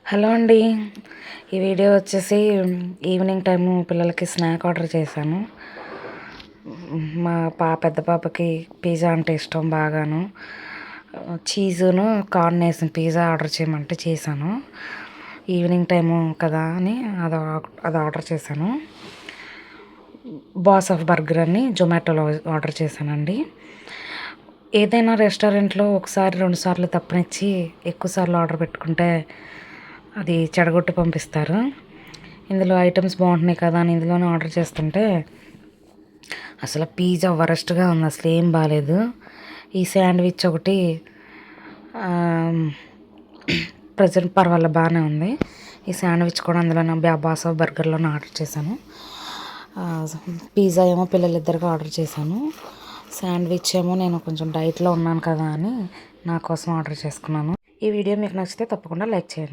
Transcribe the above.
Hello అండి. ఈ video వచ్చేసి ఈవినింగ్ టైము పిల్లలకి స్నాక్ ఆర్డర్ చేశాను. మా పెద్ద పాపకి పిజ్జా అంటే ఇష్టం బాగాను. చీజును కార్న్ వేసిన పిజ్జా ఆర్డర్ చేయమంటే చేశాను. ఈవినింగ్ టైము కదా అని అది ఆర్డర్ చేశాను. బాస్ ఆఫ్ బర్గర్ అని జొమాటోలో ఆర్డర్ చేశానండి. ఏదైనా రెస్టారెంట్లో ఒకసారి 2 సార్లు తప్పనిచ్చి ఎక్కువసార్లు ఆర్డర్ పెట్టుకుంటే అది చెడగొట్టి పంపిస్తారు. ఇందులో ఐటమ్స్ బాగుంటున్నాయి కదా అని ఇందులోనే ఆర్డర్ చేస్తుంటే అసలు పిజ్జా వరస్ట్గా ఉంది. అసలు ఏం బాగాలేదు. ఈ శాండ్విచ్ ఒకటి ప్రజెంట్ పర్వాలేదు బాగానే ఉంది. ఈ శాండ్విచ్ కూడా అందులోనే బాస్ ఆఫ్ బర్గర్లోనే ఆర్డర్ చేశాను. పిజ్జా ఏమో పిల్లలిద్దరికి ఆర్డర్ చేశాను. శాండ్విచ్ ఏమో నేను కొంచెం డైట్లో ఉన్నాను కదా అని నా కోసం ఆర్డర్ చేసుకున్నాను. ఈ వీడియో మీకు నచ్చితే తప్పకుండా లైక్ చేయండి.